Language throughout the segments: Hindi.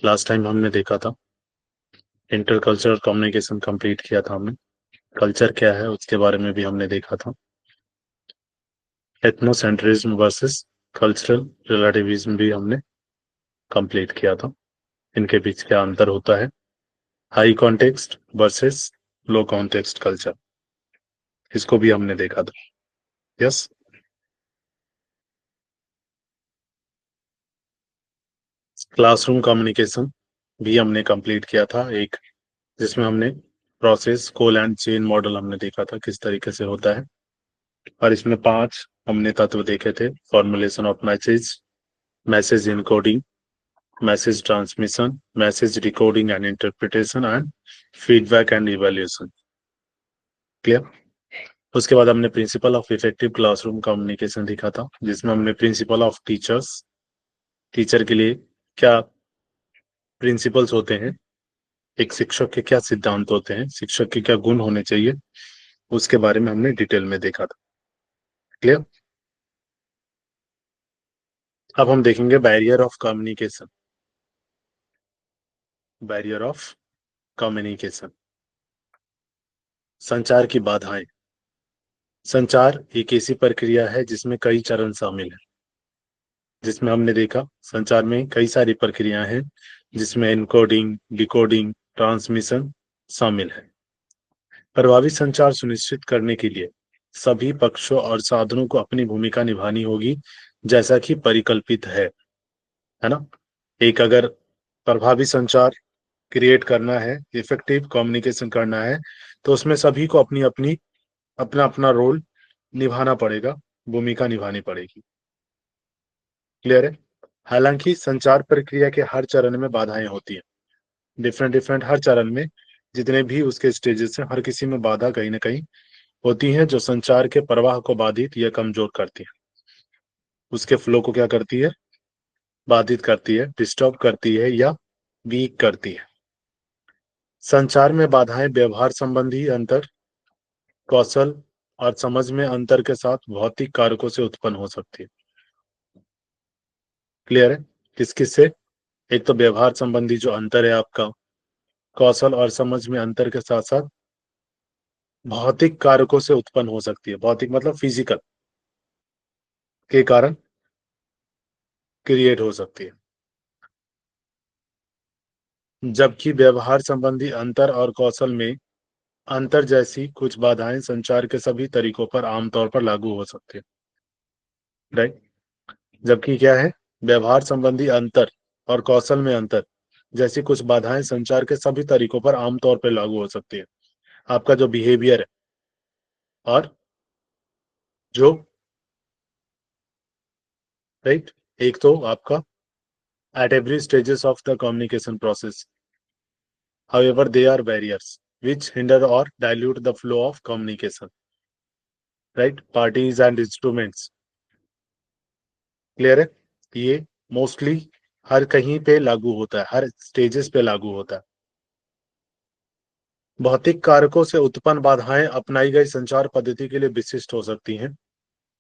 लास्ट टाइम हमने देखा था इंटरकल्चरल कम्युनिकेशन कंप्लीट किया था हमने। कल्चर क्या है उसके बारे में भी हमने देखा था। एथनोसेंट्रिज्म वर्सेस कल्चरल रिलेटिविज्म भी हमने कंप्लीट किया था। इनके बीच क्या अंतर होता है। हाई कॉन्टेक्स्ट वर्सेस लो कॉन्टेक्स्ट कल्चर, इसको भी हमने देखा था। यस। क्लासरूम कम्युनिकेशन भी हमने कंप्लीट किया था एक, जिसमें हमने process coal and chain model हमने देखा था किस तरीके से होता है। और इसमें 5 हमने तत्व देखे थे। Formulation of message, message encoding, message transmission, message decoding and interpretation and feedback and evaluation. Clear. उसके बाद हमने principle of effective classroom communication देखा था, जिसमें हमने प्रिंसिपल ऑफ टीचर्स, टीचर के लिए क्या प्रिंसिपल्स होते हैं, एक शिक्षक के क्या सिद्धांत होते हैं, शिक्षक के क्या गुण होने चाहिए, उसके बारे में हमने डिटेल में देखा था। क्लियर। अब हम देखेंगे barrier of communication. Barrier of communication, संचार की बाधाएं। संचार एक ऐसी प्रक्रिया है जिसमें कई चरण शामिल हैं। जिसमें हमने देखा संचार में कई सारी प्रक्रियाएं हैं, जिसमें एनकोडिंग, डिकोडिंग, ट्रांसमिशन शामिल है। प्रभावी संचार सुनिश्चित करने के लिए सभी पक्षों और साधनों को अपनी भूमिका निभानी होगी, जैसा कि परिकल्पित है ना। एक अगर प्रभावी संचार क्रिएट करना है, इफेक्टिव कम्युनिकेशन करना है, तो उसमें सभी को अपनी अपनी अपना अपना रोल निभाना पड़ेगा, भूमिका निभानी पड़ेगी। क्लियर है। हालांकि संचार प्रक्रिया के हर चरण में बाधाएं होती हैं। डिफरेंट डिफरेंट हर चरण में जितने भी उसके स्टेजेस हैं, हर किसी में बाधा कहीं ना कहीं होती है, जो संचार के प्रवाह को बाधित या कमजोर करती है। उसके फ्लो को क्या करती है, बाधित करती है, डिस्टर्ब करती है या वीक करती है। संचार में बाधाएं व्यवहार संबंधी अंतर, कौशल और समझ में अंतर के साथ भौतिक कारकों से उत्पन्न हो सकती है। क्लियर है। किस किस से। एक तो व्यवहार संबंधी जो अंतर है आपका, कौशल और समझ में अंतर के साथ साथ भौतिक कारकों से उत्पन्न हो सकती है। भौतिक मतलब फिजिकल के कारण क्रिएट हो सकती है। जबकि व्यवहार संबंधी अंतर और कौशल में अंतर जैसी कुछ बाधाएं संचार के सभी तरीकों पर आमतौर पर लागू हो सकती है। राइट। जबकि क्या है, व्यवहार संबंधी अंतर और कौशल में अंतर जैसी कुछ बाधाएं संचार के सभी तरीकों पर आमतौर पर लागू हो सकती है। आपका जो बिहेवियर है और जो, राइट, एक तो आपका at every stages of the communication process. However, they are barriers which hinder or dilute the flow of communication. Right? Parties and instruments. Clear है। ये मोस्टली हर कहीं पे लागू होता है, हर स्टेजेस पे लागू होता है। भौतिक कारकों से उत्पन्न बाधाएं अपनाई गई संचार पद्धति के लिए विशिष्ट हो सकती हैं।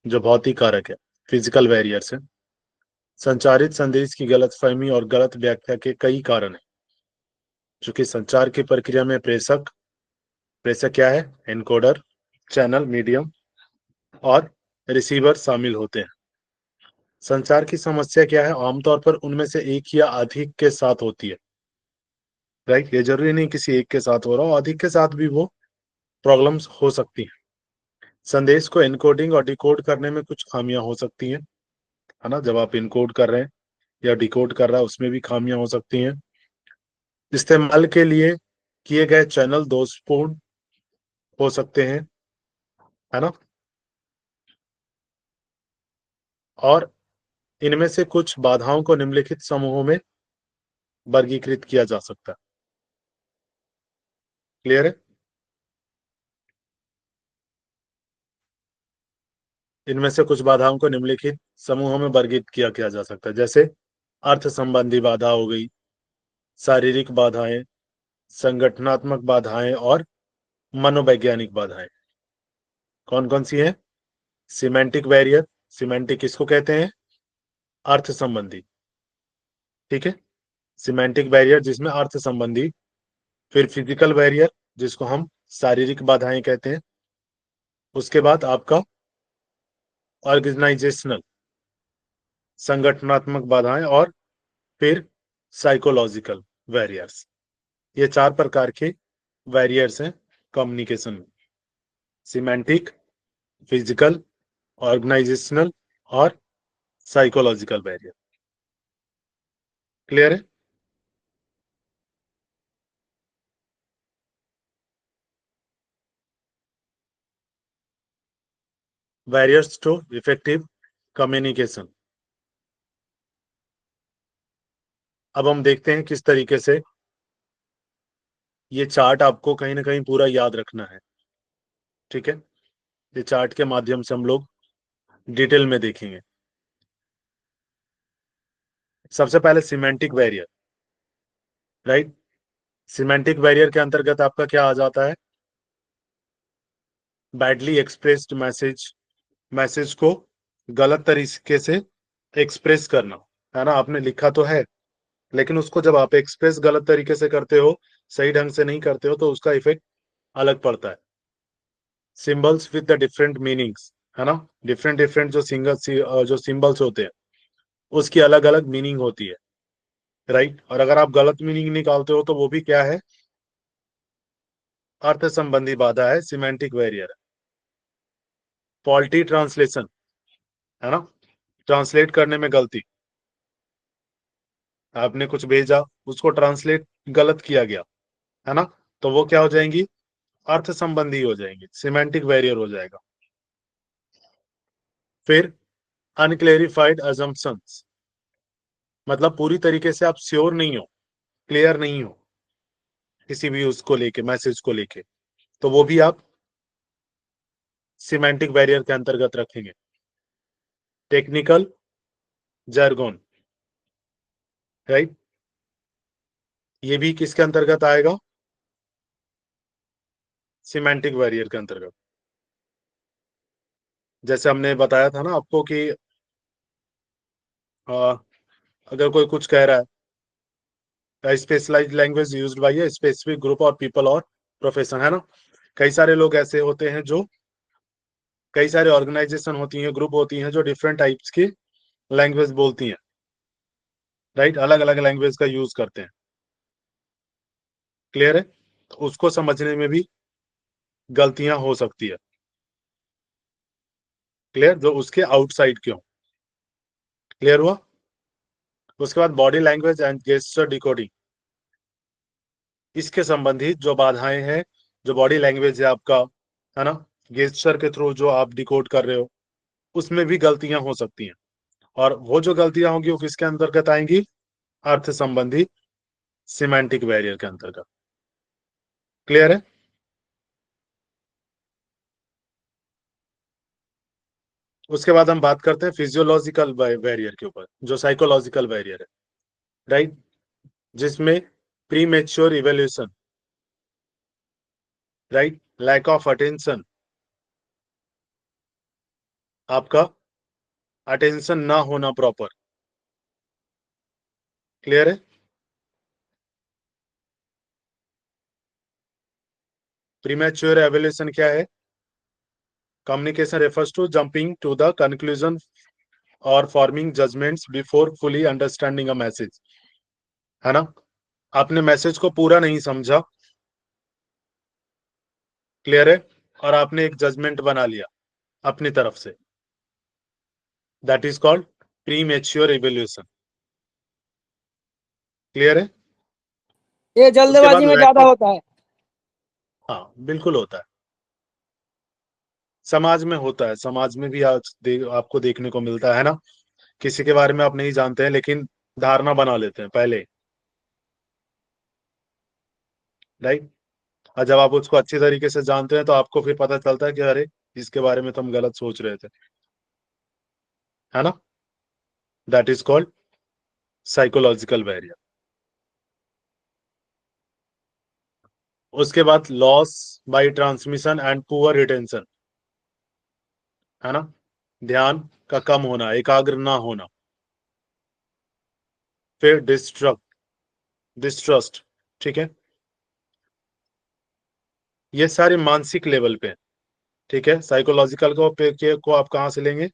जो भौतिक कारक है, फिजिकल बैरियर्स है। संचारित संदेश की गलतफहमी और गलत व्याख्या के कई कारण हैं। चूंकि संचार की प्रक्रिया में प्रेषक, प्रेषक क्या है, एनकोडर, चैनल, मीडियम और रिसीवर शामिल होते हैं। संचार की समस्या क्या है, आमतौर पर उनमें से एक या अधिक के साथ होती है। राइट। ये जरूरी नहीं किसी एक के साथ हो रहा हो, अधिक के साथ भी वो प्रॉब्लम्स हो सकती हैं। संदेश को एनकोडिंग और डिकोड करने में कुछ खामियां हो सकती हैं, है ना। जब आप इनकोड कर रहे हैं या डिकोड कर रहा है, उसमें भी खामियां हो सकती हैं। इस्तेमाल के लिए किए गए चैनल दोषपूर्ण हो सकते हैं, है ना। और इनमें से कुछ बाधाओं को निम्नलिखित समूहों में वर्गीकृत किया जा सकता है। क्लियर है। इनमें से कुछ बाधाओं को निम्नलिखित समूहों में वर्गीकृत किया जा सकता है, जैसे अर्थ संबंधी बाधा हो गई, शारीरिक बाधाएं, संगठनात्मक बाधाएं और मनोवैज्ञानिक बाधाएं। कौन कौन सी है। सिमेंटिक बैरियर, सिमेंटिक किसको कहते हैं, अर्थ संबंधी, ठीक है। सिमेंटिक बैरियर जिसमें अर्थ संबंधी, फिर फिजिकल बैरियर जिसको हम शारीरिक बाधाएं कहते हैं, उसके बाद आपका ऑर्गेनाइजेशनल संगठनात्मक बाधाएं, और फिर साइकोलॉजिकल बैरियर्स। ये 4 प्रकार के बैरियर्स हैं कम्युनिकेशन में: सिमेंटिक, फिजिकल, ऑर्गेनाइजेशनल और साइकोलॉजिकल बैरियर। क्लियर है? Barriers to effective communication. अब हम देखते हैं किस तरीके से ये चार्ट आपको कहीं ना कहीं पूरा याद रखना है। ठीक है, ये चार्ट के माध्यम से हम लोग डिटेल में देखेंगे। सबसे पहले semantic barrier, right. Semantic barrier के अंतर्गत आपका क्या आ जाता है? बैडली एक्सप्रेस्ड मैसेज, मैसेज को गलत तरीके से एक्सप्रेस करना, है ना। आपने लिखा तो है, लेकिन उसको जब आप एक्सप्रेस गलत तरीके से करते हो, सही ढंग से नहीं करते हो, तो उसका इफेक्ट अलग पड़ता है। Symbols with the different meanings, है ना। डिफरेंट डिफरेंट जो सिंगल जो सिंबल्स होते हैं उसकी अलग अलग मीनिंग होती है, राइट। और अगर आप गलत मीनिंग निकालते हो तो वो भी क्या है? अर्थ संबंधी बाधा है, सिमेंटिक बैरियर। फॉल्टी ट्रांसलेशन, है ना, ट्रांसलेट करने में गलती। आपने कुछ भेजा, उसको ट्रांसलेट गलत किया गया, है ना, तो वो क्या हो जाएंगी? अर्थ संबंधी हो जाएंगी, सिमेंटिक बैरियर हो जाएगा। फिर अनक्लेरिफाइड अजम्पशंस, मतलब पूरी तरीके से आप श्योर नहीं हो, क्लियर नहीं हो किसी भी उसको लेके, मैसेज को लेके, तो वो भी आप सिमेंटिक बैरियर के अंतर्गत रखेंगे। टेक्निकल जर्गोन, राइट, ये भी किसके अंतर्गत आएगा? सिमेंटिक बैरियर के अंतर्गत। जैसे हमने बताया था ना आपको कि अगर कोई कुछ कह रहा है, specialised language used by a specific group और पीपल और प्रोफेशन, है ना। कई सारे लोग ऐसे होते हैं जो, कई सारे ऑर्गेनाइजेशन होती हैं, ग्रुप होती हैं जो डिफरेंट टाइप्स की लैंग्वेज बोलती हैं, राइट, अलग अलग लैंग्वेज का यूज करते हैं। क्लियर है? तो उसको समझने में भी गलतियां हो सकती है। क्लियर, जो उसके आउटसाइड के हो। क्लियर हुआ? उसके बाद body language and gesture decoding, इसके संबंधित जो बाधाएं हैं, जो बॉडी लैंग्वेज है आपका, है ना, गेस्चर के थ्रू जो आप डिकोड कर रहे हो, उसमें भी गलतियां हो सकती हैं। और वो जो गलतियां होंगी वो किसके अंतर्गत आएंगी? अर्थ संबंधी, सिमेंटिक बैरियर के अंतर्गत। क्लियर है? उसके बाद हम बात करते हैं फिजियोलॉजिकल बैरियर के ऊपर, जो साइकोलॉजिकल बैरियर है, राइट, जिसमें premature evaluation, right, lack of attention, आपका अटेंशन ना होना प्रॉपर। क्लियर है? प्रीमेच्योर एवेल्यूशन क्या है? Communication refers to jumping to the conclusion और forming judgments before fully understanding a message, है ना। आपने मैसेज को पूरा नहीं समझा, क्लियर है, और आपने एक जजमेंट बना लिया अपनी तरफ से, that is called pre mature evaluation. Clear है? ये उसके बाद जल्दबाजी में लैक ज्यादा ऑफ, होता है। हाँ बिल्कुल होता है, समाज में होता है, समाज में भी आज आपको देखने को मिलता है ना। किसी के बारे में आप नहीं जानते हैं, लेकिन धारणा बना लेते हैं पहले, राइट। और जब आप उसको अच्छी तरीके से जानते हैं तो आपको फिर पता चलता है कि अरे, इसके बारे में तो हम गलत सोच रहे थे, है ना। That is called psychological barrier. उसके बाद loss by transmission and poor retention, है ना, ध्यान का कम होना, एकाग्र ना होना। फिर डिस्ट्रक्ट, डिस्ट्रस्ट, ठीक है। ये सारे मानसिक लेवल पे, ठीक है। साइकोलॉजिकल को आप कहाँ से लेंगे?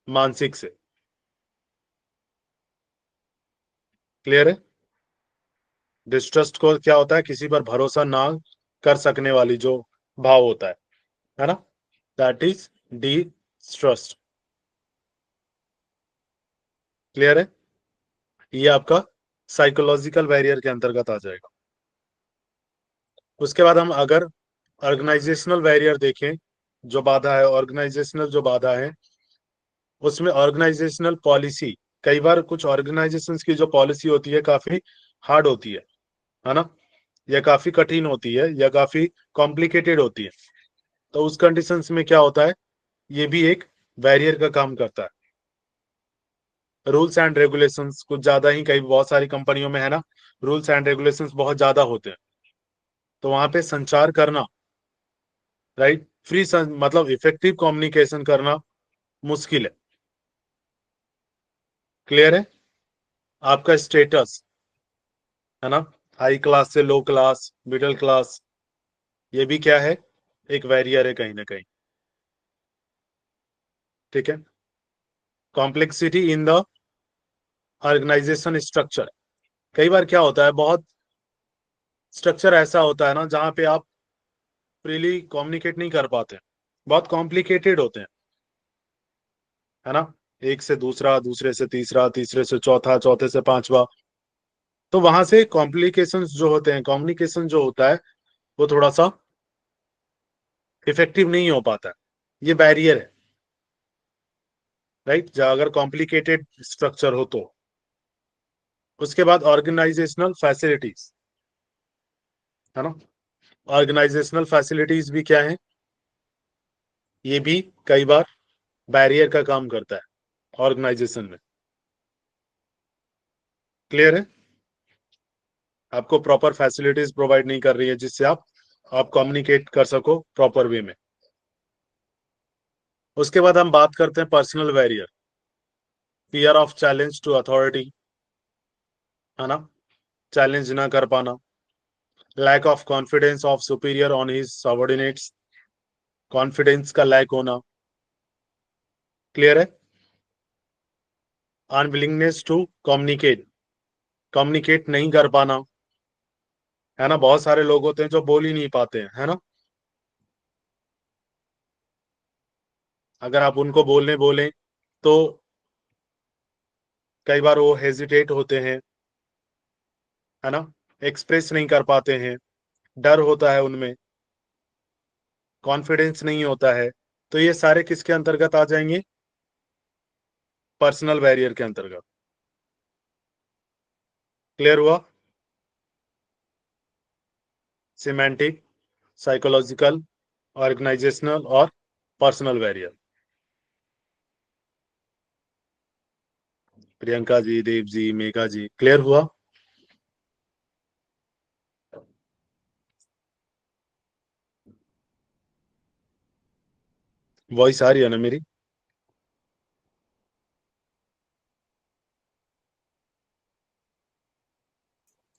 मानसिक से। क्लियर है? डिस्ट्रस्ट को क्या होता है? किसी पर भरोसा ना कर सकने वाली जो भाव होता है ना, दैट इज डिस्ट्रस्ट। क्लियर है? ये आपका साइकोलॉजिकल बैरियर के अंतर्गत आ जाएगा। उसके बाद हम अगर ऑर्गेनाइजेशनल बैरियर देखें, जो बाधा है, ऑर्गेनाइजेशनल जो बाधा है, उसमें ऑर्गेनाइजेशनल पॉलिसी, कई बार कुछ ऑर्गेनाइजेशंस की जो पॉलिसी होती है काफी हार्ड होती है ना, या काफी कठिन होती है, या काफी कॉम्प्लिकेटेड होती है। तो उस कंडीशंस में क्या होता है, ये भी एक बैरियर का काम करता है। रूल्स एंड रेगुलेशंस कुछ ज्यादा ही, कई बहुत सारी कंपनियों में है ना, रूल्स एंड रेगुलेशंस बहुत ज्यादा होते हैं, तो वहां पे संचार करना, राइट, मतलब इफेक्टिव कम्युनिकेशन करना मुश्किल है। क्लियर है? आपका स्टेटस है ना, हाई क्लास से लो क्लास, मिडिल क्लास, ये भी क्या है, एक बैरियर है कहीं ना कहीं, ठीक है। Complexity in the organisation structure, कई बार क्या होता है, बहुत स्ट्रक्चर ऐसा होता है ना जहाँ पे आप फ्रीली कम्युनिकेट नहीं कर पाते, बहुत कॉम्प्लिकेटेड होते हैं, है ना, एक से दूसरा, दूसरे से तीसरा, तीसरे से चौथा, चौथे से पांचवा, तो वहां से कॉम्प्लिकेशंस जो होते हैं, कम्युनिकेशन जो होता है, वो थोड़ा सा इफेक्टिव नहीं हो पाता है, ये बैरियर है, राइट, अगर कॉम्प्लिकेटेड स्ट्रक्चर हो तो। उसके बाद ऑर्गेनाइजेशनल फैसिलिटीज, है ना, ऑर्गेनाइजेशनल फैसिलिटीज भी क्या है, ये भी कई बार बैरियर का काम करता है ऑर्गेनाइजेशन में। क्लियर है? आपको प्रॉपर फैसिलिटीज प्रोवाइड नहीं कर रही है जिससे आप कम्युनिकेट कर सको प्रॉपर वे में। उसके बाद हम बात करते हैं personal barrier, fear of challenge to authority, है ना, चैलेंज ना कर पाना, lack of confidence of superior on his subordinates, confidence का लैक होना। क्लियर है? अनविलिंगनेस टू कम्युनिकेट, कम्युनिकेट नहीं कर पाना, है ना, बहुत सारे लोग होते हैं जो बोल ही नहीं पाते हैं, है ना, अगर आप उनको बोलने बोलें तो कई बार वो हेजिटेट होते हैं, है ना, एक्सप्रेस नहीं कर पाते हैं, डर होता है उनमें, कॉन्फिडेंस नहीं होता है, तो ये सारे किसके अंतर्गत आ जाएंगे? पर्सनल बैरियर के अंतर्गत। क्लियर हुआ? सिमेंटिक, साइकोलॉजिकल, ऑर्गेनाइजेशनल और पर्सनल बैरियर। प्रियंका जी, देव जी, मेघा जी, क्लियर हुआ? वॉइस आ रही है ना मेरी?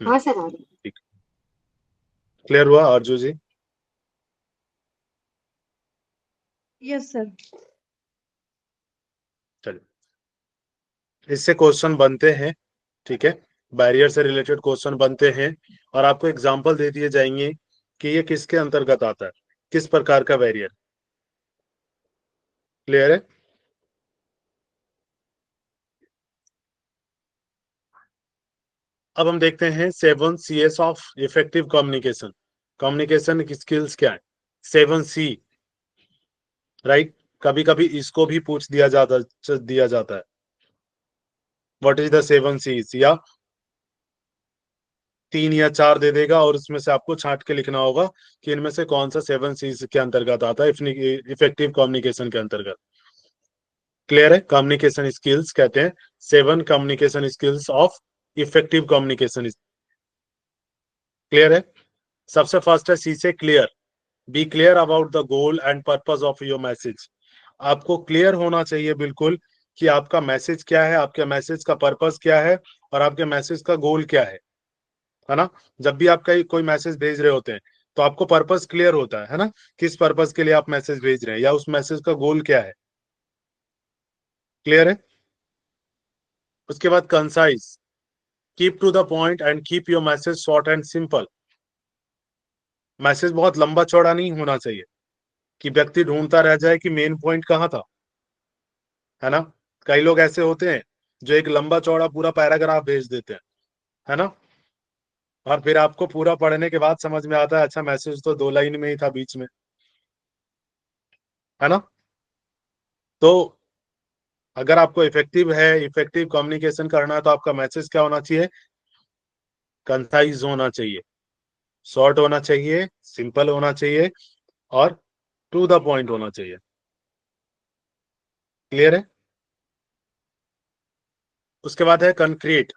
हाँ सर आ रही। ठीक, क्लियर हुआ अर्जू जी? Yes sir. चलिए, इससे क्वेश्चन बनते हैं, ठीक है, बैरियर से रिलेटेड क्वेश्चन बनते हैं, और आपको एग्जांपल दे दिए जाएंगे कि ये किसके अंतर्गत आता है, किस प्रकार का बैरियर। क्लियर है? अब हम देखते हैं 7 Cs of effective communication. Communication की स्किल्स क्या है? 7 C, राइट। कभी कभी इसको भी पूछ दिया जाता है, व्हाट इज द 7 Cs, या 3 या 4 दे देगा, और उसमें से आपको छांट के लिखना होगा कि इनमें से कौन सा 7 Cs के अंतर्गत आता है, इफेक्टिव कम्युनिकेशन के अंतर्गत। क्लियर है? कम्युनिकेशन स्किल्स कहते हैं 7 communication skills of effective communication. Clear है? सबसे फर्स्ट है सी से clear, be clear about the goal and purpose of your message. आपको क्लियर होना चाहिए बिल्कुल कि आपका मैसेज क्या है, आपके मैसेज का पर्पस क्या है और आपके मैसेज का गोल क्या है ना। जब भी आप कहीं कोई मैसेज भेज रहे होते हैं तो आपको पर्पस क्लियर होता है ना, किस पर्पस के लिए आप मैसेज भेज रहे हैं या उस मैसेज का गोल क्या है। क्लियर है। उसके बाद concise, keep to the point and keep your message short and simple. Message बहुत लंबा चौड़ा नहीं होना चाहिए कि व्यक्ति ढूंढता रह जाए कि मेन पॉइंट कहाँ था, है ना। कई लोग ऐसे होते हैं जो एक लंबा चौड़ा पूरा पैराग्राफ भेज देते हैं, है ना, और फिर आपको पूरा पढ़ने के बाद समझ में आता है अच्छा मैसेज तो 2 लाइन में ही था बीच में, है ना। तो अगर आपको इफेक्टिव कम्युनिकेशन करना है तो आपका मैसेज क्या होना चाहिए, कंसाइज होना चाहिए, शॉर्ट होना चाहिए, सिंपल होना चाहिए और टू द पॉइंट होना चाहिए। क्लियर है। उसके बाद है concrete,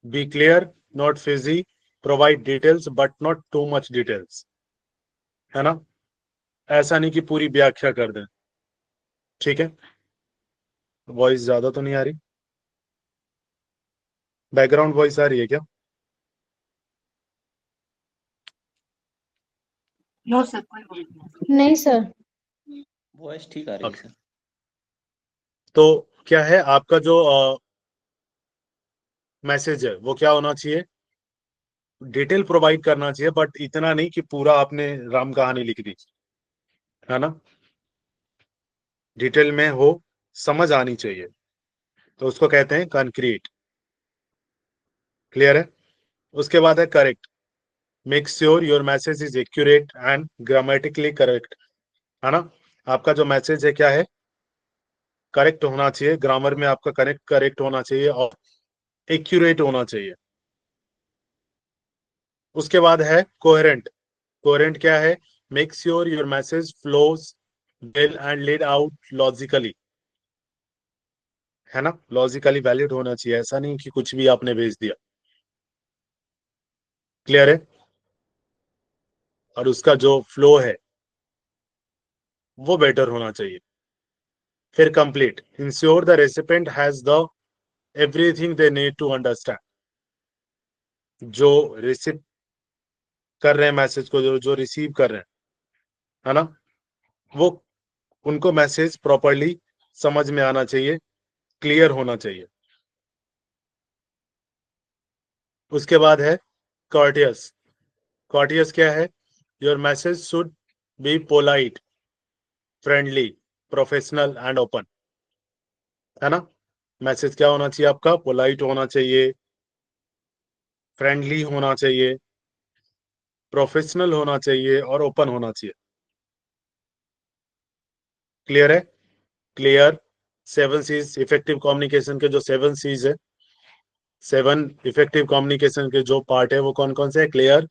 be clear not fuzzy, provide details but not too much details, है ना। ऐसा नहीं कि पूरी व्याख्या कर दें। ठीक है। वॉइस ज्यादा तो नहीं आ रही, बैकग्राउंड वॉइस आ रही है क्या। नो सर, कोई बात नहीं सर। वॉइस ठीक आ रही है ओके। सर। तो क्या है आपका जो मैसेज है वो क्या होना चाहिए, डिटेल प्रोवाइड करना चाहिए बट इतना नहीं कि पूरा आपने राम कहानी लिख दी, है ना। डिटेल में हो, समझ आनी चाहिए, तो उसको कहते हैं कंक्रीट। क्लियर है। उसके बाद है correct, make sure your message is accurate and grammatically correct, है ना। आपका जो मैसेज है क्या है, करेक्ट होना चाहिए, ग्रामर में आपका करेक्ट करेक्ट होना चाहिए और एक्यूरेट होना चाहिए। उसके बाद है कोहेरेंट, कोहेरेंट क्या है, make sure your message flows well and laid out logically, है ना। लॉजिकली वैलिड होना चाहिए, ऐसा नहीं कि कुछ भी आपने भेज दिया। क्लियर है। और उसका जो फ्लो है वो बेटर होना चाहिए। फिर complete, ensure the recipient has the everything they need to understand. जो रिसीव कर रहे हैं मैसेज को, जो जो रिसीव कर रहे हैं, है ना, वो उनको मैसेज प्रॉपरली समझ में आना चाहिए, क्लियर होना चाहिए। उसके बाद है कॉर्टियस, कॉर्टियस क्या है, your message should be polite, friendly, professional and open, है ना। मैसेज क्या होना चाहिए आपका, पोलाइट होना चाहिए, फ्रेंडली होना चाहिए, प्रोफेशनल होना चाहिए और ओपन होना चाहिए। क्लियर है। क्लियर, 7 C's इफेक्टिव कम्युनिकेशन के जो 7 C's है, 7 इफेक्टिव कम्युनिकेशन के जो पार्ट है वो कौन कौन से है, clear,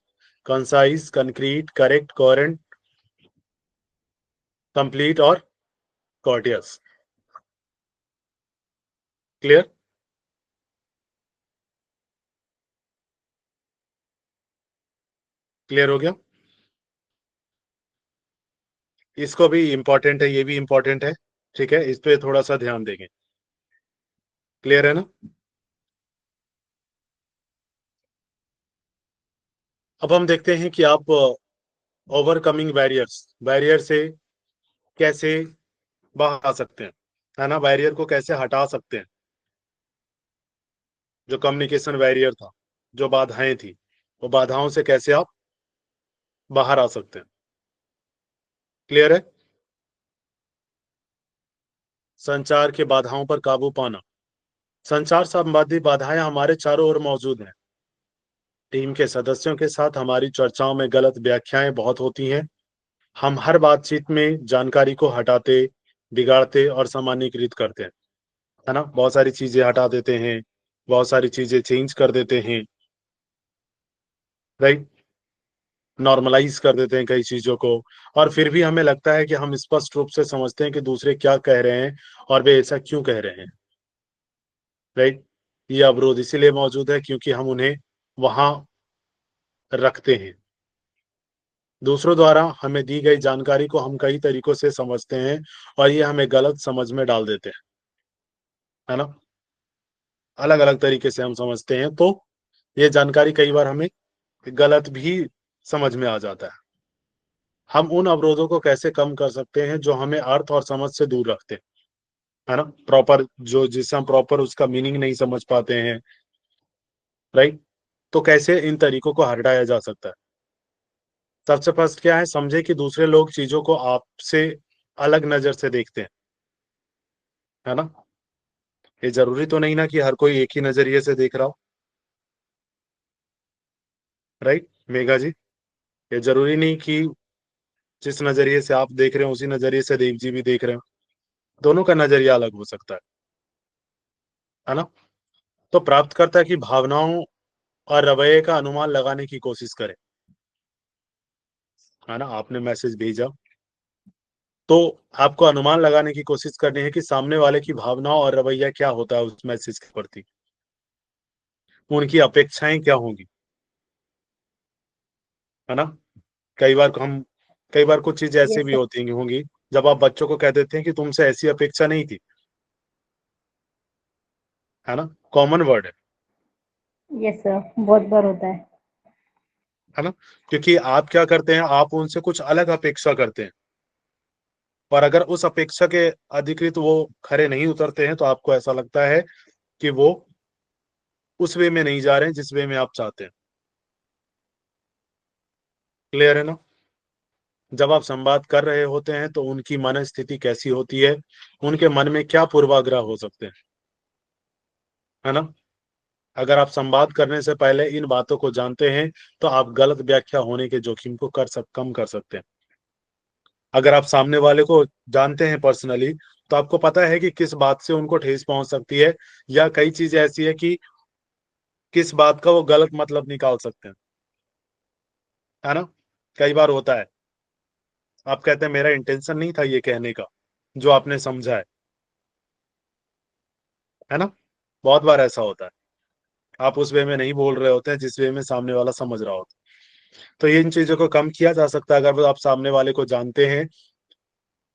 concise, concrete, correct, coherent, complete और कॉर्टियस। क्लियर। क्लियर हो गया। इसको भी इंपॉर्टेंट है, ये भी इंपॉर्टेंट है, ठीक है, इस पे थोड़ा सा ध्यान देंगे। क्लियर है ना। अब हम देखते हैं कि आप ओवरकमिंग बैरियर्स, बैरियर से कैसे बाहर आ सकते हैं, है ना, बैरियर को कैसे हटा सकते हैं। जो कम्युनिकेशन बैरियर था, जो बाधाएं थी, वो बाधाओं से कैसे आप बाहर आ सकते हैं। क्लियर है। संचार के बाधाओं पर काबू पाना, संचार संबंधी बाधाएं हमारे चारों ओर मौजूद हैं। टीम के सदस्यों के साथ हमारी चर्चाओं में गलत व्याख्याएं बहुत होती हैं। हम हर बातचीत में जानकारी को हटाते, बिगाड़ते और सामान्यीकृत करते हैं, है ना। बहुत सारी चीजें हटा देते हैं, बहुत सारी चीजें चेंज कर देते हैं, राइट, नॉर्मलाइज कर देते हैं कई चीजों को, और फिर भी हमें लगता है कि हम स्पष्ट रूप से समझते हैं कि दूसरे क्या कह रहे हैं और वे ऐसा क्यों कह रहे हैं, राइट। ये अवरोध इसीलिए मौजूद है क्योंकि हम उन्हें वहां रखते हैं। दूसरों द्वारा हमें दी गई जानकारी को हम कई तरीकों से समझते हैं और ये हमें गलत समझ में डाल देते हैं। है ना, अलग अलग तरीके से हम समझते हैं, तो ये जानकारी कई बार हमें गलत भी समझ में आ जाता है। हम उन अवरोधों को कैसे कम कर सकते हैं जो हमें अर्थ और समझ से दूर रखते हैं, है ना, प्रॉपर जो जिससे हम प्रॉपर उसका मीनिंग नहीं समझ पाते हैं, राइट। तो कैसे इन तरीकों को हटाया जा सकता है? सबसे फर्स्ट क्या है, समझे कि दूसरे लोग चीजों को आपसे अलग नजर से देखते हैं, है ना। ये जरूरी तो नहीं ना कि हर कोई एक ही नजरिए से देख रहा हो, राइट मेघा जी। ये जरूरी नहीं कि जिस नजरिए से आप देख रहे हो उसी नजरिए से देव जी भी देख रहे हो, दोनों का नजरिया अलग हो सकता है ना। तो प्राप्तकर्ता की भावनाओं और रवैये का अनुमान लगाने की कोशिश करें, है ना। आपने मैसेज भेजा तो आपको अनुमान लगाने की कोशिश करनी है कि सामने वाले की भावनाओं और रवैया क्या होता है उस मैसेज के प्रति, उनकी अपेक्षाएं क्या होंगी, है ना। कई बार हम कई बार कुछ चीजें ऐसी यस भी सर। होती होंगी जब आप बच्चों को कह देते हैं कि तुमसे ऐसी अपेक्षा नहीं थी, है ना, कॉमन वर्ड यस सर, बहुत बार होता है। है ना। क्योंकि आप क्या करते हैं, आप उनसे कुछ अलग अपेक्षा करते हैं, और अगर उस अपेक्षा के अधिकृत वो खरे नहीं उतरते हैं तो आपको ऐसा लगता है कि वो उस वे में नहीं जा रहे हैं जिस वे में आप चाहते हैं। क्लियर है ना। जब आप संवाद कर रहे होते हैं तो उनकी मन स्थिति कैसी होती है, उनके मन में क्या पूर्वाग्रह हो सकते हैं, है ना। अगर आप संवाद करने से पहले इन बातों को जानते हैं तो आप गलत व्याख्या होने के जोखिम को कम कर सकते हैं। अगर आप सामने वाले को जानते हैं पर्सनली तो आपको पता है कि किस बात से उनको ठेस पहुंच सकती है, या कई चीजें ऐसी है कि किस बात का वो गलत मतलब निकाल सकते हैं, है ना। कई बार होता है, आप कहते हैं मेरा इंटेंशन नहीं था ये कहने का, जो आपने समझा है ना। बहुत बार ऐसा होता है, आप उस वे में नहीं बोल रहे होते हैं जिस वे में सामने वाला समझ रहा होता है। तो ये इन चीजों को कम किया जा सकता है अगर आप सामने वाले को जानते हैं,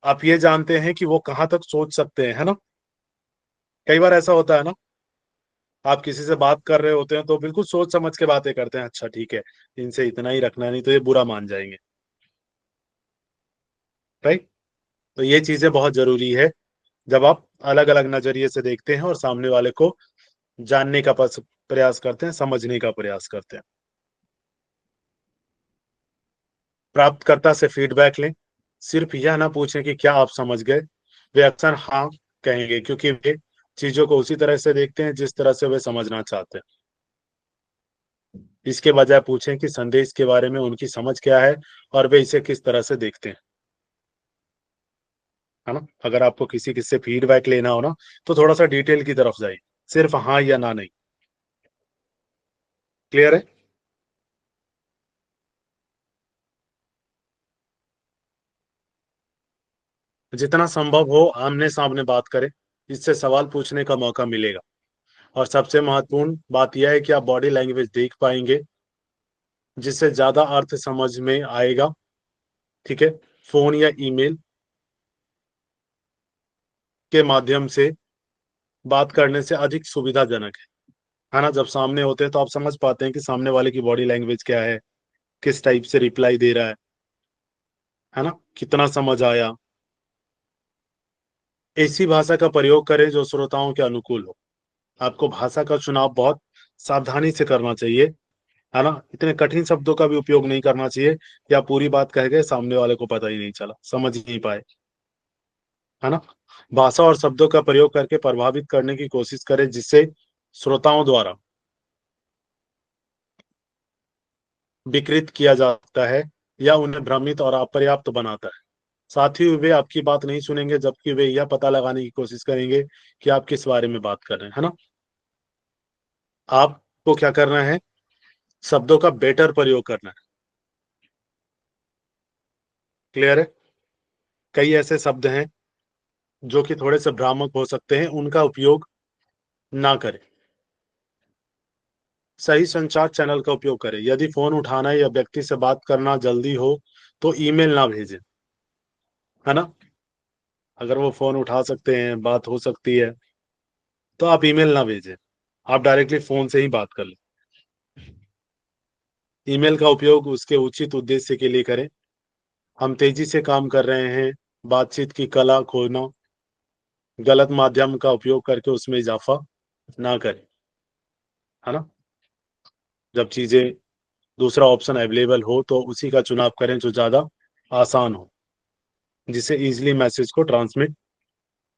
आप ये जानते हैं कि वो कहाँ तक सोच सकते हैं, है ना। कई बार ऐसा होता है ना, आप किसी से बात कर रहे होते हैं तो बिल्कुल सोच समझ के बातें करते हैं, अच्छा ठीक है, इनसे इतना ही रखना, नहीं तो ये बुरा मान जाएंगे, राइट। तो ये चीजें बहुत जरूरी है जब आप अलग अलग नजरिए से देखते हैं और सामने वाले को जानने का प्रयास करते हैं, समझने का प्रयास करते हैं। प्राप्तकर्ता से फीडबैक लें, सिर्फ यह ना पूछें कि क्या आप समझ गए, वे अक्सर हाँ कहेंगे क्योंकि वे चीजों को उसी तरह से देखते हैं जिस तरह से वे समझना चाहते हैं। इसके बजाय पूछें कि संदेश के बारे में उनकी समझ क्या है और वे इसे किस तरह से देखते हैं, है ना। अगर आपको किसी किसी से फीडबैक लेना हो ना तो थोड़ा सा डिटेल की तरफ जाइए, सिर्फ हाँ या ना नहीं। क्लियर है। जितना संभव हो आमने सामने बात करें, इससे सवाल पूछने का मौका मिलेगा, और सबसे महत्वपूर्ण बात यह है कि आप बॉडी लैंग्वेज देख पाएंगे जिससे ज्यादा अर्थ समझ में आएगा, ठीक है। फोन या ईमेल के माध्यम से बात करने से अधिक सुविधाजनक है ना। जब सामने होते हैं तो आप समझ पाते हैं कि सामने वाले की बॉडी लैंग्वेज क्या है, किस टाइप से रिप्लाई दे रहा है ना, कितना समझ आया। ऐसी भाषा का प्रयोग करें जो श्रोताओं के अनुकूल हो। आपको भाषा का चुनाव बहुत सावधानी से करना चाहिए, है ना। इतने कठिन शब्दों का भी उपयोग नहीं करना चाहिए कि आप पूरी बात कह गए सामने वाले को पता ही नहीं चला, समझ ही नहीं पाए, है ना। भाषा और शब्दों का प्रयोग करके प्रभावित करने की कोशिश करें जिससे श्रोताओं द्वारा विकृत किया जाता है या उन्हें भ्रमित और अपर्याप्त बनाता है। साथ ही वे आपकी बात नहीं सुनेंगे जबकि वे यह पता लगाने की कोशिश करेंगे कि आप किस बारे में बात कर रहे हैं, है ना। आपको क्या करना है, शब्दों का बेटर प्रयोग करना है। क्लियर है। कई ऐसे शब्द हैं जो कि थोड़े से भ्रामक हो सकते हैं, उनका उपयोग ना करें। सही संचार चैनल का उपयोग करें, यदि फोन उठाना या व्यक्ति से बात करना जल्दी हो तो ईमेल ना भेजें, है ना। अगर वो फोन उठा सकते हैं, बात हो सकती है तो आप ईमेल ना भेजें, आप डायरेक्टली फोन से ही बात कर लें। ईमेल का उपयोग उसके उचित उद्देश्य के लिए करें। हम तेजी से काम कर रहे हैं, बातचीत की कला खोना, गलत माध्यम का उपयोग करके उसमें इजाफा ना करें, है ना। जब चीजें दूसरा ऑप्शन अवेलेबल हो तो उसी का चुनाव करें जो ज्यादा आसान हो, जिससे इजीली मैसेज को ट्रांसमिट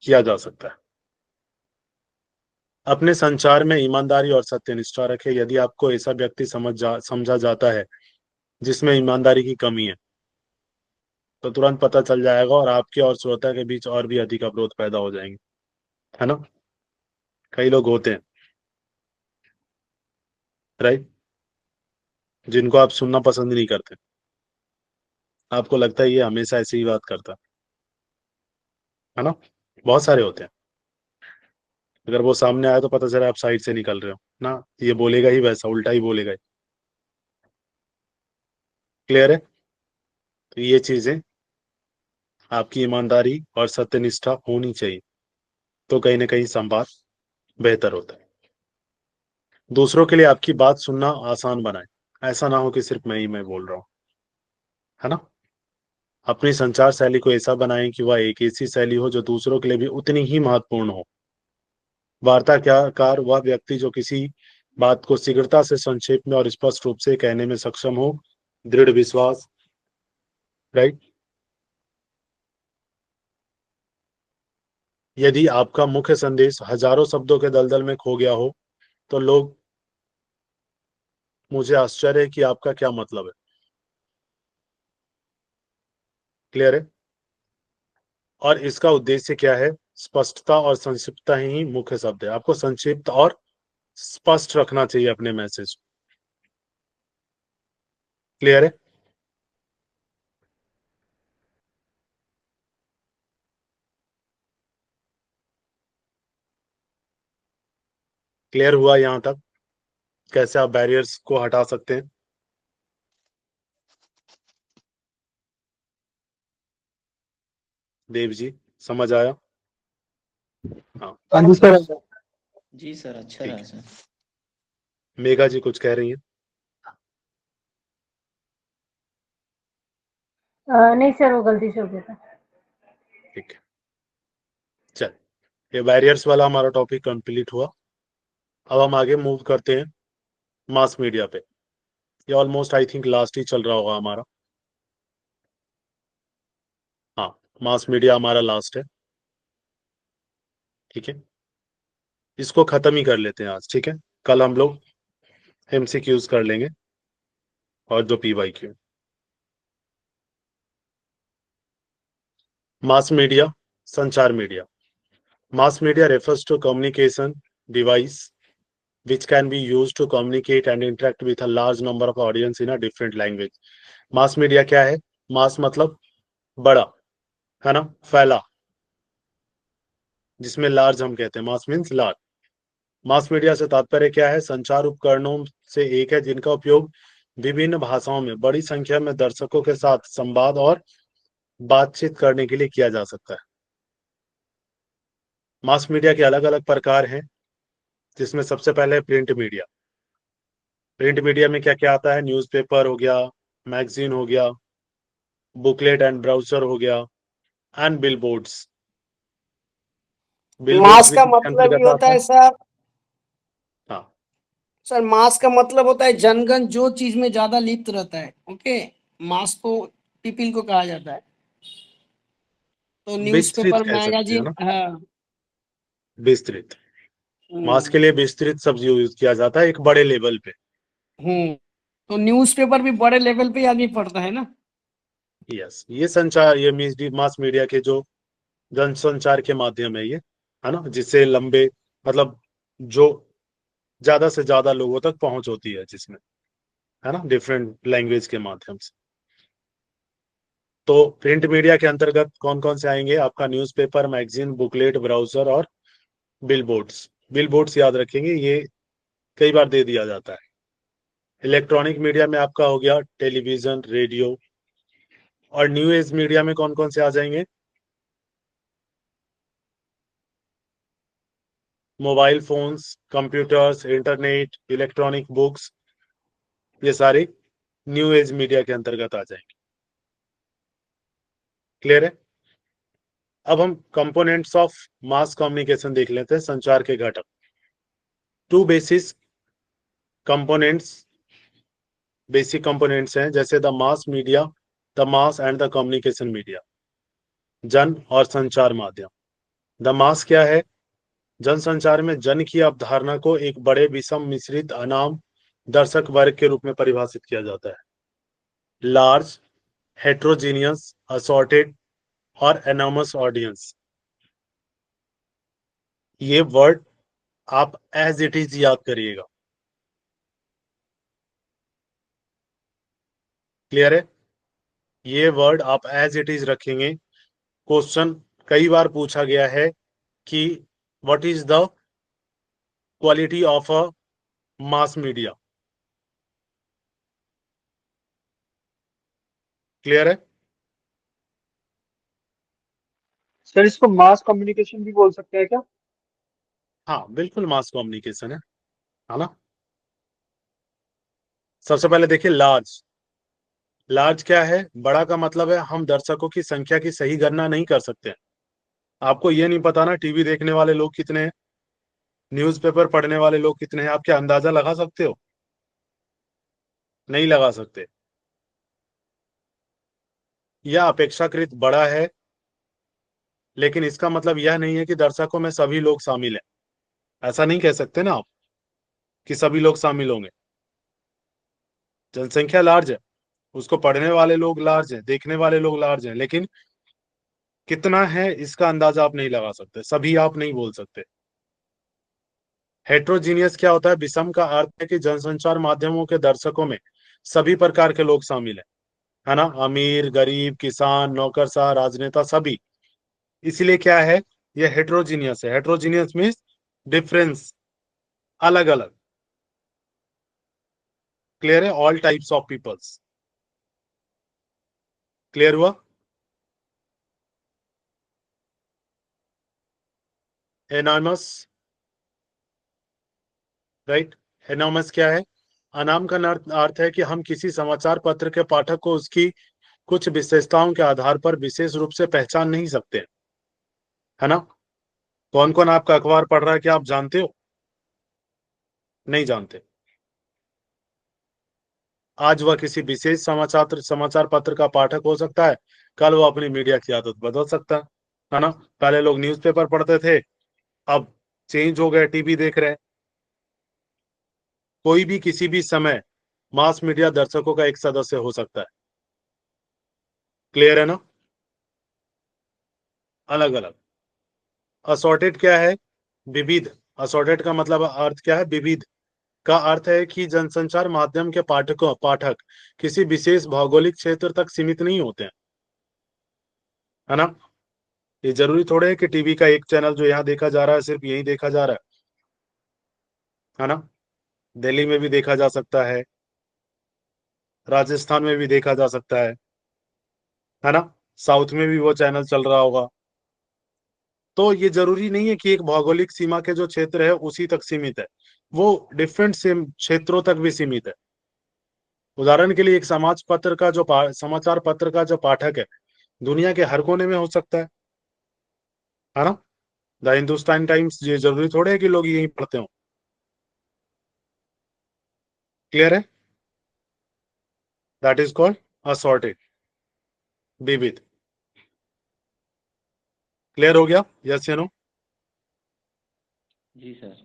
किया जा सकता है। अपने संचार में ईमानदारी और सत्यनिष्ठा रखें। यदि आपको ऐसा व्यक्ति समझा जाता है जिसमें ईमानदारी की कमी है, तो तुरंत पता चल जाएगा और आपके और श्रोता के बीच और भी अधिक अवरोध पैदा हो जाएंगे, है ना। कई लोग होते हैं, राइट, जिनको आप सुनना पसंद नहीं करते। आपको लगता है ये हमेशा ऐसे ही बात करता है ना। बहुत सारे होते हैं। अगर वो सामने आया तो पता चला आप साइड से निकल रहे हो ना, ये बोलेगा ही वैसा, उल्टा ही बोलेगा ही। क्लियर है। तो ये चीजें, आपकी ईमानदारी और सत्यनिष्ठा होनी चाहिए, तो कहीं ना कहीं संवाद बेहतर होता है। दूसरों के लिए आपकी बात सुनना आसान बनाए। ऐसा ना हो कि सिर्फ मैं बोल रहा हूँ, है ना। अपनी संचार शैली को ऐसा बनाएं कि वह एक ऐसी शैली हो जो दूसरों के लिए भी उतनी ही महत्वपूर्ण हो। वार्ताकार वह व्यक्ति जो किसी बात को शीघ्रता से, संक्षेप में और स्पष्ट रूप से कहने में सक्षम हो। दृढ़ विश्वास, राइट। यदि आपका मुख्य संदेश हजारों शब्दों के दलदल में खो गया हो तो लोग, मुझे आश्चर्य है कि आपका क्या मतलब है। क्लियर है। और इसका उद्देश्य क्या है? स्पष्टता और संक्षिप्तता ही मुख्य शब्द है। आपको संक्षिप्त और स्पष्ट रखना चाहिए अपने मैसेज। क्लियर है। क्लियर हुआ यहां तक? कैसे आप बैरियर्स को हटा सकते हैं? देव जी, समझ आया? हाँ, हाँ जी सर। जी सर, अच्छा ठीक रहा है। सर। मेघा जी कुछ कह रही हैं? नहीं सर, वो गलती से हो गया था। ठीक है, चल, ये बैरियर्स वाला हमारा टॉपिक कंप्लीट हुआ। अब हम आगे मूव करते हैं मास मीडिया पे। ये ऑलमोस्ट आई थिंक लास्ट ही चल रहा होगा हमारा। हाँ, मास मीडिया हमारा लास्ट है। ठीक है, इसको खत्म ही कर लेते हैं आज। ठीक है, कल हम लोग एमसीक्यूज कर लेंगे और जो पीवाईक्यू। मास मीडिया, संचार media. Mass media refers to communication device which can be used to communicate and interact with a large number of audience in a different language. Mass media क्या है? मास मतलब बड़ा, है ना, फैला, जिसमें लार्ज हम कहते हैं। Mass means large. Mass media से तात्पर्य क्या है? संचार उपकरणों से एक है जिनका उपयोग विभिन्न भाषाओं में बड़ी संख्या में दर्शकों के साथ संवाद और बातचीत करने के लिए किया जा सकता है। मास मीडिया के अलग अलग प्रकार हैं, जिसमें सबसे पहले प्रिंट मीडिया। प्रिंट मीडिया में क्या क्या आता है? न्यूज़पेपर हो गया, मैगजीन हो गया, बुकलेट एंड ब्राउचर हो गया, एंड बिलबोर्ड्स। बिलबोर्ड्स मास भी का किसके मतलब ये अंतर्गत होता आता है? है सर। हाँ, सर मास का मतलब होता है जनगण जो चीज में ज्यादा लिप्त रहता है। ओके, मास को पीपल को कहा जाता है। तो विस्तृत न्यूज़पेपर, कह सकते हैं मैगजीन, ना, हाँ। विस्तृत। मास हम्म के लिए विस्तृत शब्द यूज किया जाता है एक बड़े लेवल पे। हम्म। तो न्यूज़पेपर भी बड़े लेवल पे आदमी पढ़ता है ना। यस, ये संचार, ये मास मीडिया के जो जनसंचार के माध्यम है ये, है ना, जिससे लंबे, मतलब जो ज्यादा से ज्यादा लोगों तक पहुंच होती है, जिसमें, है ना, डिफरेंट लैंग्वेज के माध्यम से। तो प्रिंट मीडिया के अंतर्गत कौन कौन से आएंगे? आपका न्यूज़पेपर, मैगजीन, बुकलेट, ब्राउजर और बिलबोर्ड्स। बिलबोर्ड्स याद रखेंगे, ये कई बार दे दिया जाता है। इलेक्ट्रॉनिक मीडिया में आपका हो गया टेलीविजन, रेडियो। और न्यू एज मीडिया में कौन कौन से आ जाएंगे? Mobile phones, computers, internet, electronic books, ये सारे न्यू एज मीडिया के अंतर्गत आ जाएंगे। क्लियर है? अब हम कंपोनेंट्स ऑफ मास कम्युनिकेशन देख लेते हैं, संचार के घटक। टू बेसिस बेसिक कंपोनेंट्स हैं, जैसे the mass media, the mass and the communication media. जन और संचार माध्यम। द मास क्या है? जनसंचार में जन की अवधारणा को एक बड़े विषम मिश्रित अनाम दर्शक वर्ग के रूप में परिभाषित किया जाता है। लार्ज, हेट्रोजीनियस, असॉर्टेड और एनॉर्मस ऑडियंस। ये वर्ड आप एज इट इज याद करिएगा। क्लियर है? ये वर्ड आप एज इट इज रखेंगे। क्वेश्चन कई बार पूछा गया है कि what is the quality of a mass media. Clear है? सर इसको मास कम्युनिकेशन भी बोल सकते हैं क्या? हाँ, बिल्कुल मास कम्युनिकेशन है ना। सबसे पहले देखिए लार्ज। लार्ज क्या है? बड़ा का मतलब है हम दर्शकों की संख्या की सही गणना नहीं कर सकते हैं। आपको ये नहीं पता ना टीवी देखने वाले लोग कितने हैं, न्यूज़पेपर पढ़ने वाले लोग कितने हैं, आप क्या अंदाजा लगा सकते हो? नहीं लगा सकते। यह अपेक्षाकृत बड़ा है, लेकिन इसका मतलब यह नहीं है कि दर्शकों में सभी लोग शामिल हैं। ऐसा नहीं कह सकते ना आप कि सभी लोग शामिल होंगे। जनसंख्या लार्ज है, उसको पढ़ने वाले लोग लार्ज हैं, देखने वाले लोग लार्ज हैं, लेकिन कितना है इसका अंदाजा आप नहीं लगा सकते, सभी आप नहीं बोल सकते। हेट्रोजीनियस क्या होता है? विषम का अर्थ है कि जनसंचार माध्यमों के दर्शकों में सभी प्रकार के लोग शामिल है ना। अमीर, गरीब, किसान, नौकरशाह, राजनेता, सभी। इसलिए क्या है? ये हेट्रोजीनियस है। हेट्रोजीनियस मीन्स डिफरेंस, अलग अलग। क्लियर है? All types of peoples. Clear हुआ? Enormous, right. एनॉर्मस क्या है? अनाम का अर्थ है कि हम किसी समाचार पत्र के पाठक को उसकी कुछ विशेषताओं के आधार पर विशेष रूप से पहचान नहीं सकते, है ना। कौन कौन आपका अखबार पढ़ रहा है, क्या आप जानते हो? नहीं जानते। आज वह किसी विशेष समाचार पत्र का पाठक हो सकता है, कल वो अपनी मीडिया की आदत बदल सकता है ना। पहले लोग न्यूज़पेपर पढ़ते थे, अब चेंज हो गए, टीवी देख रहे हैं। कोई भी किसी भी समय मास मीडिया दर्शकों का एक सदस्य हो सकता है। क्लियर है ना? अलग अलग। असॉर्टेड क्या है? विविध। असॉर्टेड का मतलब अर्थ क्या है? विविध का अर्थ है कि जनसंचार माध्यम के पाठक किसी विशेष भौगोलिक क्षेत्र तक सीमित नहीं होते हैं, है ना। ये जरूरी थोड़े है कि टीवी का एक चैनल जो यहाँ देखा जा रहा है सिर्फ यही देखा जा रहा है ना। दिल्ली में भी देखा जा सकता है, राजस्थान में भी देखा जा सकता है ना। साउथ में भी वो चैनल चल रहा होगा। तो ये जरूरी नहीं है कि एक भौगोलिक सीमा के जो क्षेत्र है उसी तक सीमित है, वो डिफरेंट क्षेत्रों तक भी सीमित है। उदाहरण के लिए एक समाचार पत्र का जो पाठक है दुनिया के हर कोने में हो सकता है ना। द हिंदुस्तान टाइम्स, ये जरूरी थोड़े है कि लोग यही पढ़ते हो। क्लियर है? दैट इज कॉल्ड असॉर्टेड, विविध। क्लियर हो गया? यस या नो? जी सर।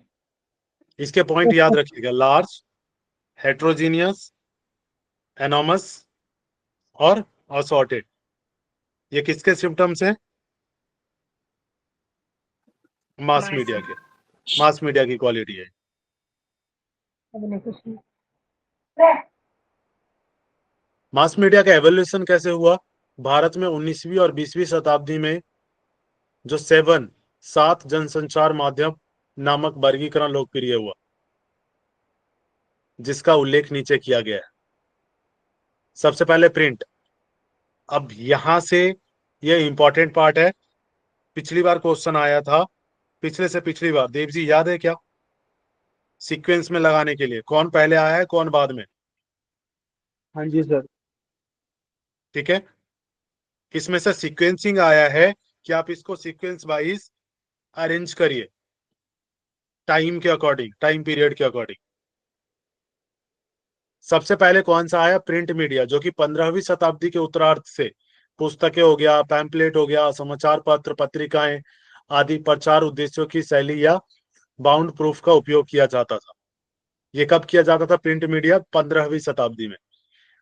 इसके पॉइंट याद रखिएगा, लार्ज, हेट्रोजीनियस, एनॉमस और असॉर्टेड। ये किसके सिम्टम्स हैं? मास मीडिया के। मास मीडिया की क्वालिटी है। मास मीडिया का एवोल्यूशन कैसे हुआ? भारत में 19वीं और 20वीं शताब्दी में जो सात जनसंचार माध्यम नामक वर्गीकरण लोकप्रिय हुआ, जिसका उल्लेख नीचे किया गया है। सबसे पहले प्रिंट। अब यहां से ये इंपॉर्टेंट पार्ट है, पिछली बार क्वेश्चन आया था पिछले से पिछली बार देव जी याद है क्या? सीक्वेंस में लगाने के लिए कौन पहले आया है कौन बाद में, हाँ जी सर। ठीक है। इसमें से सीक्वेंसिंग आया है कि आप इसको सीक्वेंस वाइज अरेंज करिए, टाइम के अकॉर्डिंग, टाइम पीरियड के अकॉर्डिंग। सबसे पहले कौन सा आया? प्रिंट मीडिया, जो कि 15वीं शताब्दी के उत्तरार्ध से पुस्तकें हो गया, पैम्पलेट हो गया, समाचार पत्र, पत्रिकाएं आदि प्रचार उद्देश्यों की शैली या बाउंड प्रूफ का उपयोग किया जाता था। ये कब किया जाता था? प्रिंट मीडिया 15वीं शताब्दी में।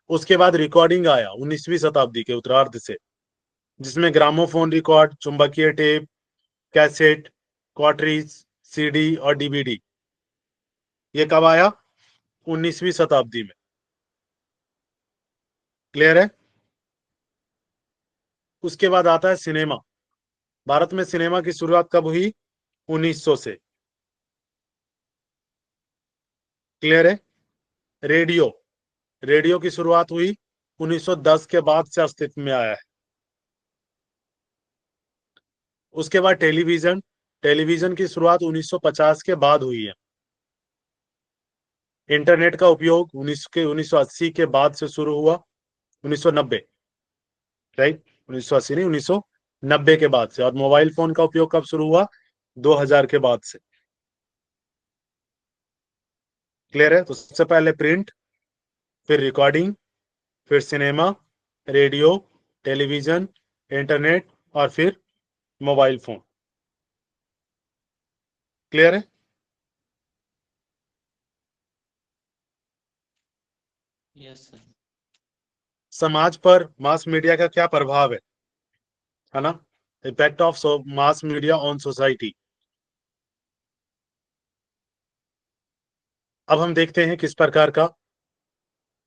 उसके बाद रिकॉर्डिंग आया 19वीं शताब्दी के उत्तरार्ध से, जिसमें ग्रामोफोन रिकॉर्ड, चुंबकीय टेप, कैसेट, कॉर्ट्रिज, सीडी और डीवीडी। ये कब आया? 19वीं शताब्दी में। क्लियर है? उसके बाद आता है सिनेमा। भारत में सिनेमा की शुरुआत कब हुई? 1900 से। क्लियर है? रेडियो, रेडियो की शुरुआत हुई 1910 के बाद से अस्तित्व में आया है। उसके बाद टेलीविजन, टेलीविजन की शुरुआत 1950 के बाद हुई है। इंटरनेट का उपयोग 1980 के बाद से शुरू हुआ, 1990, राइट, 1980 नहीं, 1990 के बाद से। और मोबाइल फोन का उपयोग कब शुरू हुआ? 2000 के बाद से। क्लियर है? तो सबसे पहले प्रिंट, फिर रिकॉर्डिंग, फिर सिनेमा, रेडियो, टेलीविजन, इंटरनेट और फिर मोबाइल फोन। क्लियर है? Yes sir. समाज पर मास मीडिया का क्या प्रभाव है ना? Effect of mass media on society. अब हम देखते हैं किस प्रकार का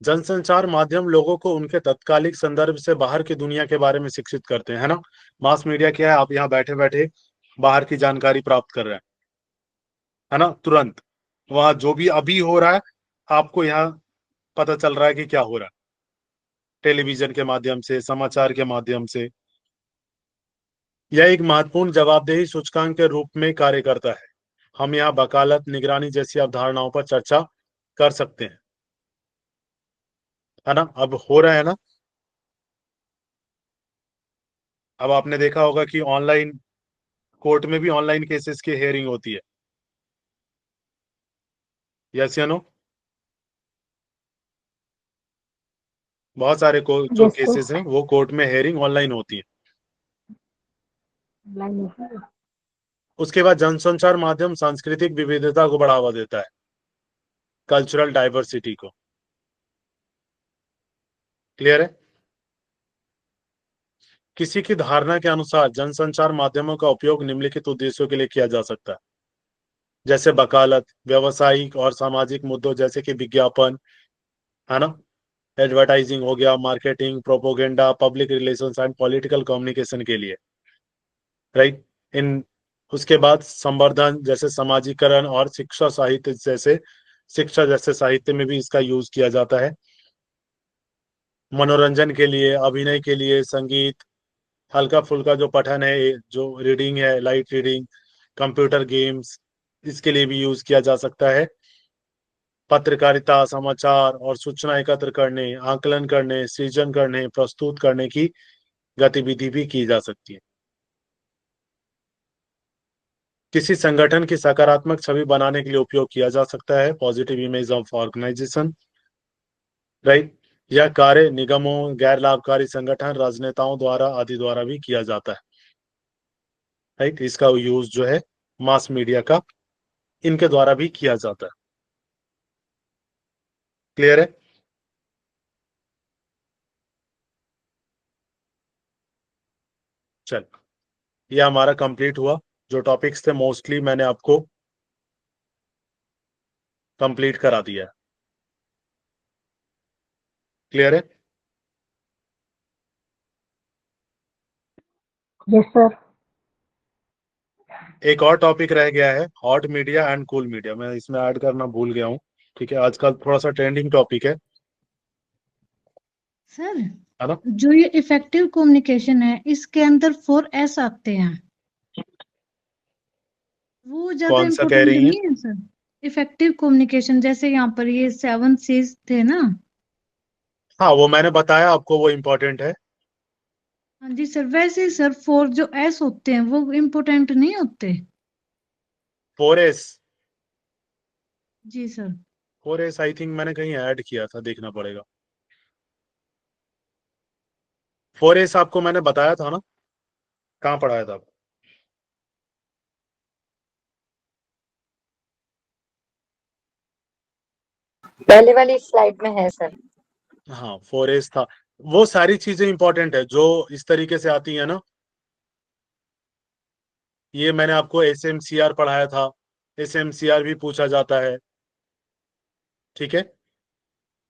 जनसंचार माध्यम लोगों को उनके तत्कालिक संदर्भ से बाहर की दुनिया के बारे में शिक्षित करते हैं, है ना? मास मीडिया क्या है? आप यहाँ बैठे बैठे बाहर की जानकारी प्राप्त कर रहे हैं, है ना? तुरंत वहां जो भी अभी हो रहा है आपको यहाँ पता चल रहा है कि क्या हो रहा है, टेलीविजन के माध्यम से, समाचार के माध्यम से। यह एक महत्वपूर्ण जवाबदेही सूचकांक के रूप में कार्य करता है। हम यहाँ वकालत, निगरानी जैसी अवधारणाओं पर चर्चा कर सकते हैं, है ना? अब हो रहा है ना? अब आपने देखा होगा कि ऑनलाइन कोर्ट में भी ऑनलाइन केसेस की हेयरिंग होती है, यस या नो? बहुत सारे जो यस सर। केसेस हैं वो कोर्ट में हेयरिंग ऑनलाइन होती है। उसके बाद जनसंचार माध्यम सांस्कृतिक विविधता को बढ़ावा देता है, कल्चरल डाइवर्सिटी को। क्लियर है? किसी की धारणा के अनुसार जनसंचार माध्यमों का उपयोग निम्नलिखित उद्देश्यों के लिए किया जा सकता है, जैसे वकालत, व्यावसायिक और सामाजिक मुद्दों जैसे कि विज्ञापन, है ना, एडवर्टाइजिंग हो गया, marketing, propaganda, public relations and political communication के लिए, राइट। इन उसके बाद संवर्धन जैसे समाजीकरण और शिक्षा जैसे साहित्य में भी इसका यूज किया जाता है। मनोरंजन के लिए, अभिनय के लिए, संगीत, हल्का फुल्का जो पठन है, जो रीडिंग है, लाइट रीडिंग, कंप्यूटर गेम्स, इसके लिए भी यूज किया जा सकता है। पत्रकारिता, समाचार और सूचना एकत्र करने, आकलन करने, सृजन करने, प्रस्तुत करने की गतिविधि भी की जा सकती है। किसी संगठन की सकारात्मक छवि बनाने के लिए उपयोग किया जा सकता है, positive image of organisation, right. यह कार्य निगमों, गैर लाभकारी संगठन, राजनेताओं द्वारा आदि द्वारा भी किया जाता है, राइट। इसका यूज जो है मास मीडिया का इनके द्वारा भी किया जाता है। क्लियर है? चल, ये हमारा कंप्लीट हुआ। जो टॉपिक्स थे मोस्टली मैंने आपको कंप्लीट करा दिया है। क्लियर है? Yes sir. एक और टॉपिक रह गया है, hot media and cool media. मैं इसमें ऐड करना भूल गया हूँ, ठीक है। आजकल थोड़ा सा ट्रेंडिंग टॉपिक है सर, ना? जो ये इफेक्टिव कम्युनिकेशन है इसके अंदर 4S आते हैं। वो ज्यादा कौन सा कह इम्पोर्टेंट रही हैं? नहीं है सर। इफेक्टिव कम्युनिकेशन जैसे यहाँ पर ये 7 C's थे ना। हाँ, वो मैंने बताया आपको, वो इम्पोर्टेंट है। हाँ जी सर, वैसे ही सर 4 जो S होते हैं वो इम्पोर्टेंट नहीं होते। 4S। Ji sir. 4S I think मैंने कहीं ऐड किया था, देखना पड़ेगा। 4S आपको मैंने बताया था ना, कहाँ पढ़ाया था? पहले वाली स्लाइड में है सर। हाँ, 4S था। वो सारी चीजें इंपॉर्टेंट है जो इस तरीके से आती है ना। ये मैंने आपको SMCR पढ़ाया था, SMCR भी पूछा जाता है, ठीक है।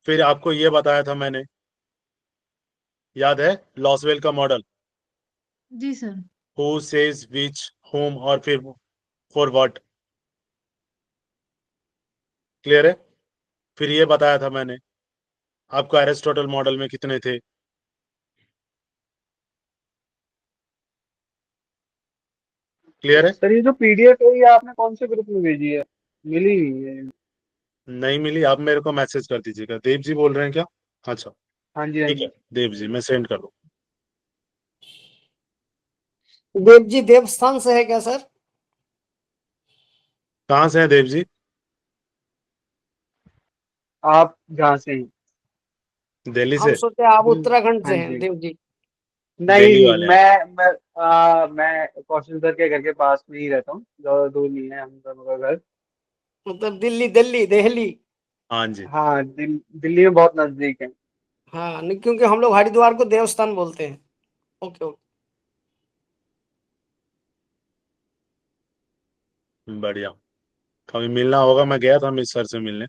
फिर आपको ये बताया था मैंने, याद है, लॉसवेल का मॉडल, जी sir. Who says which, whom, और फिर फॉर व्हाट। क्लियर है? फिर ये बताया था मैंने आपको, एरिस्टोटल मॉडल में कितने थे। क्लियर है? सर ये जो पीडीएफ है ये आपने कौन से ग्रुप में भेजी है? मिली नहीं है। नहीं मिली? आप मेरे को मैसेज कर दीजिएगा। देव जी बोल रहे हैं क्या? अच्छा, हाँ जी, हाँ ठीक है जी। देव जी, मैं सेंड कर दूँ। देव जी देवस्थान से है क्या सर? कहाँ से हैं देव जी? आप जहाँ से हैं? दिल्ली हम से? सोचे आप दिल- उत्तराखंड हाँ से हैं जी। देव जी। दिल्ली नहीं, वाले हैं। मैं कौशल सर के घर के पास में ही रहता हूँ, ज्यादा दूर नहीं है हम दोनों का घर। मतलब दिल्ली दिल्ली दिल्ली। हाँ जी। हाँ, दिल्ली में बहुत नजदीक है। हाँ नहीं, क्योंकि हम लोग हरिद्वार को देवस्थान बोलते हैं। Okay okay. बढ़िया। कभी मिलना होगा, मैं गया था मिस सर से मिलने।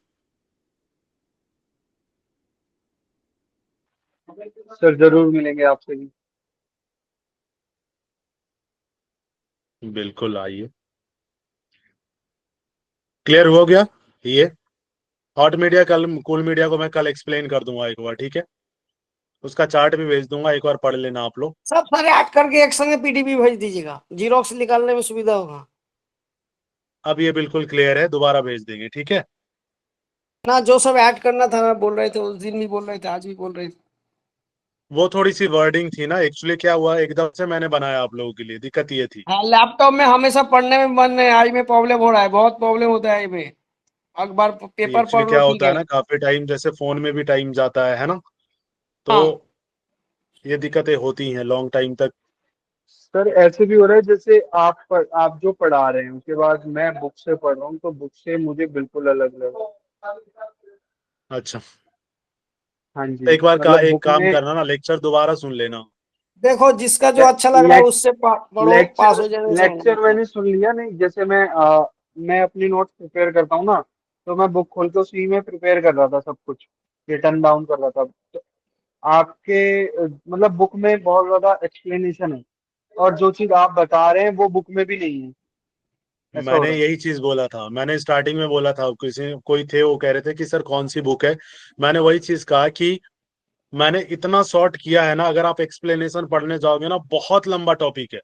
सर जरूर मिलेंगे आपसे भी। बिल्कुल आइए। क्लियर हो गया ये? हॉट मीडिया कल, कूल मीडिया को मैं कल एक्सप्लेन कर दूंगा एक बार, ठीक है। उसका चार्ट भी भेज दूंगा, एक बार पढ़ लेना आप लोग। सब सारे ऐड करके एक संगे पीडीबी भेज दीजिएगा, जीरोक्स निकालने में सुविधा होगा अब ये बिल्कुल क्लियर है, दोबारा भेज देंगे, ठीक है। ना। जो सब ऐड करना था ना, बोल रहे थे उस दिन भी बोल रहे थे, आज भी बोल रहे थे। वो थोड़ी सी वर्डिंग थी ना, एक्चुअली क्या हुआ, एकदम से मैंने बनाया आप लोगों के लिए, दिक्कत ये थी। हाँ, लैपटॉप में हमेशा पढ़ने में मन नहीं, आई में प्रॉब्लम हो रहा है, बहुत प्रॉब्लम होता है आई में। अखबार पेपर एक्चुअली पढ़ लो क्या ठीक होता है है। ना, काफी टाइम जैसे फोन में भी टाइम जाता है ना, तो हाँ ये दिक्कतें होती हैं लॉन्ग टाइम तक। सर ऐसे भी हो रहा है जैसे आप जो पढ़ा रहे हैं उसके बाद मैं बुक से पढ़ रहा हूँ, तो बुक से मुझे बिल्कुल अलग लगा। अच्छा, हाँ जी, तो एक बार का मतलब एक बुक काम में करना ना, लेक्चर दोबारा सुन लेना। देखो, जिसका जो अच्छा लग रहा है उससे पढ़ो, पास लेक्चर हो जाने से हमें लेक्चर मतलब। मैंने सुन लिया। नहीं, जैसे मैं अपनी नोट्स प्रिपेयर करता हूँ ना, तो मैं बुक खोल के उसी में प्रिपेयर कर रहा था, सब कुछ रिटर्न डाउन कर रहा था। तो आपके मतलब बुक में बहुत ज्यादा एक्सप्लेनेशन है, और जो चीज आप बता रहे हैं वो बुक में भी नहीं है। ऐसा हो मैंने रहा है। यही चीज बोला था, मैंने स्टार्टिंग में बोला था, किसी कोई थे वो कह रहे थे कि सर कौन सी बुक है। मैंने वही चीज कहा कि मैंने इतना शॉर्ट किया है ना, अगर आप एक्सप्लेनेशन पढ़ने जाओगे ना, बहुत लंबा टॉपिक है।